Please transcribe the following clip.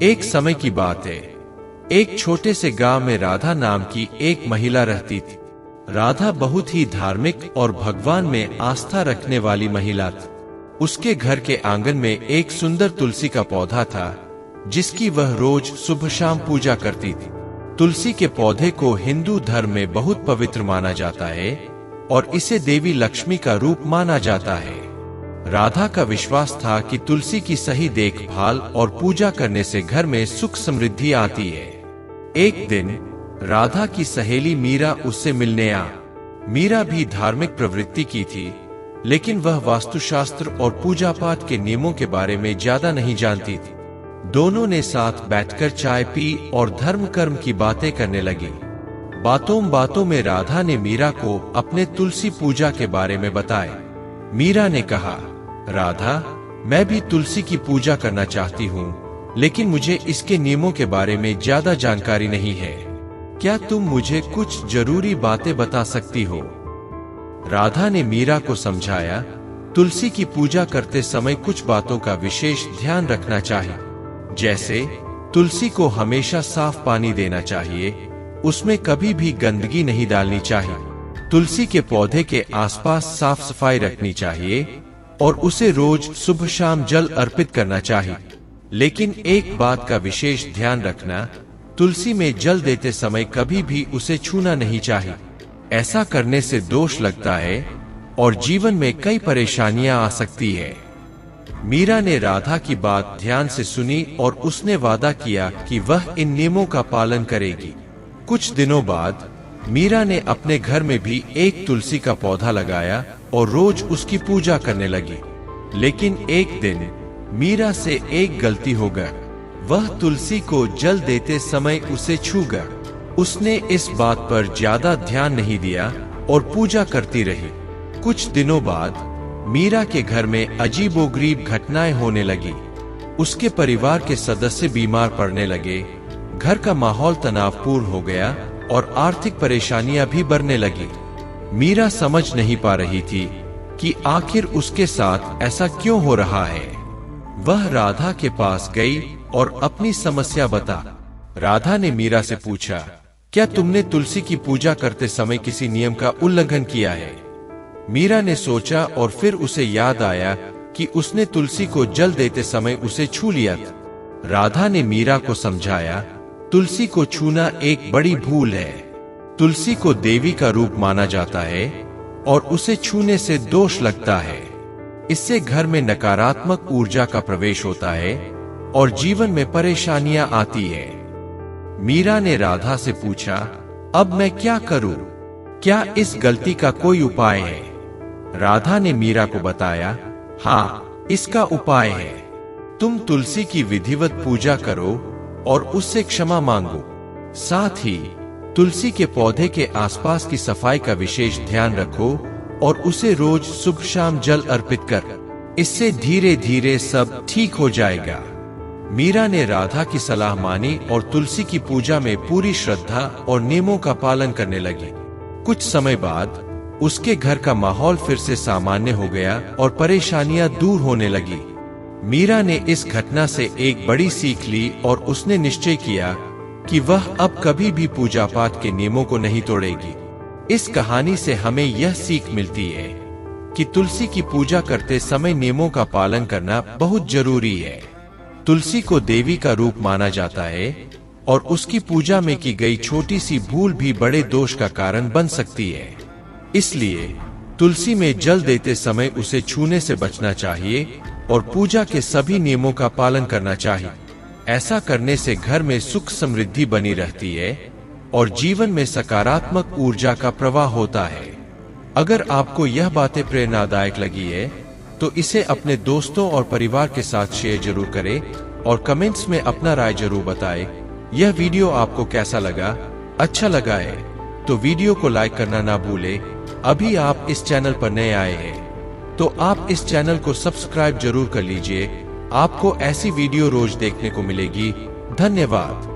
एक समय की बात है। एक छोटे से गांव में राधा नाम की एक महिला रहती थी। राधा बहुत ही धार्मिक और भगवान में आस्था रखने वाली महिला थी। उसके घर के आंगन में एक सुंदर तुलसी का पौधा था, जिसकी वह रोज सुबह शाम पूजा करती थी। तुलसी के पौधे को हिंदू धर्म में बहुत पवित्र माना जाता है और इसे देवी लक्ष्मी का रूप माना जाता है। राधा का विश्वास था कि तुलसी की सही देखभाल और पूजा करने से घर में सुख समृद्धि आती है। एक दिन राधा की सहेली मीरा उससे मिलने आ। मीरा भी धार्मिक प्रवृत्ति की थी, लेकिन वह वास्तुशास्त्र और पूजा पाठ के नियमों के बारे में ज्यादा नहीं जानती थी। दोनों ने साथ बैठकर चाय पी और धर्म कर्म की बातें करने लगी। बातों बातों में राधा ने मीरा को अपने तुलसी पूजा के बारे में बताया। मीरा ने कहा, राधा, मैं भी तुलसी की पूजा करना चाहती हूँ, लेकिन मुझे इसके नियमों के बारे में ज्यादा जानकारी नहीं है। क्या तुम मुझे कुछ जरूरी बातें बता सकती हो? राधा ने मीरा को समझाया, तुलसी की पूजा करते समय कुछ बातों का विशेष ध्यान रखना चाहिए। जैसे तुलसी को हमेशा साफ पानी देना चाहिए, उसमें कभी भी गंदगी नहीं डालनी चाहिए। तुलसी के पौधे के आसपास साफ सफाई रखनी चाहिए और उसे रोज सुबह शाम जल अर्पित करना चाहिए। लेकिन एक बात का विशेष ध्यान रखना, तुलसी में जल देते समय कभी भी उसे छूना नहीं चाहिए। ऐसा करने से दोष लगता है और जीवन में कई परेशानियां आ सकती है। मीरा ने राधा की बात ध्यान से सुनी और उसने वादा किया कि वह इन नियमों का पालन करेगी। कुछ दिनों बाद मीरा ने अपने घर में भी एक तुलसी का पौधा लगाया और रोज उसकी पूजा करने लगी। लेकिन एक दिन मीरा से एक गलती हो गई। वह तुलसी को जल देते समय उसे छू गया। उसने इस बात पर ज्यादा ध्यान नहीं दिया और पूजा करती रही। कुछ दिनों बाद मीरा के घर में अजीबोगरीब घटनाएं होने लगी। उसके परिवार के सदस्य बीमार पड़ने लगे, घर का माहौल तनावपूर्ण हो गया और आर्थिक परेशानियां भी बढ़ने लगी। मीरा समझ नहीं पा रही थी कि आखिर उसके साथ ऐसा क्यों हो रहा है। वह राधा के पास गई और अपनी समस्या बता। राधा ने मीरा से पूछा, क्या तुमने तुलसी की पूजा करते समय किसी नियम का उल्लंघन किया है? मीरा ने सोचा और फिर उसे याद आया कि उसने तुलसी को जल देते समय उसे छू लिया था। राधा ने मीरा को समझाया, तुलसी को छूना एक बड़ी भूल है। तुलसी को देवी का रूप माना जाता है और उसे छूने से दोष लगता है। इससे घर में नकारात्मक ऊर्जा का प्रवेश होता है और जीवन में परेशानियां आती है। मीरा ने राधा से पूछा, अब मैं क्या करूं? क्या इस गलती का कोई उपाय है? राधा ने मीरा को बताया, हाँ, इसका उपाय है। तुम तुलसी की विधिवत पूजा करो और उससे क्षमा मांगो। साथ ही तुलसी के पौधे के आसपास की सफाई का विशेष ध्यान रखो और उसे रोज सुबह शाम जल अर्पित कर। इससे धीरे धीरे सब ठीक हो जाएगा। मीरा ने राधा की सलाह मानी और तुलसी की पूजा में पूरी श्रद्धा और नियमों का पालन करने लगी। कुछ समय बाद उसके घर का माहौल फिर से सामान्य हो गया और परेशानियां दूर होने लगी। मीरा ने इस घटना से एक बड़ी सीख ली और उसने निश्चय किया कि वह अब कभी भी पूजा पाठ के नियमों को नहीं तोड़ेगी। इस कहानी से हमें यह सीख मिलती है कि तुलसी की पूजा करते समय नियमों का पालन करना बहुत जरूरी है। तुलसी को देवी का रूप माना जाता है और उसकी पूजा में की गई छोटी सी भूल भी बड़े दोष का कारण बन सकती है। इसलिए तुलसी में जल देते समय उसे छूने से बचना चाहिए और पूजा के सभी नियमों का पालन करना चाहिए। ऐसा करने से घर में सुख समृद्धि बनी रहती है और जीवन में सकारात्मक ऊर्जा का प्रवाह होता है। अगर आपको यह बातें प्रेरणादायक लगी है तो इसे अपने दोस्तों और परिवार के साथ शेयर जरूर करें और कमेंट्स में अपना राय जरूर बताएं। यह वीडियो आपको कैसा लगा? अच्छा लगा है तो वीडियो को लाइक करना ना भूलें। अभी आप इस चैनल पर नए आए हैं तो आप इस चैनल को सब्सक्राइब जरूर कर लीजिए। आपको ऐसी वीडियो रोज देखने को मिलेगी। धन्यवाद।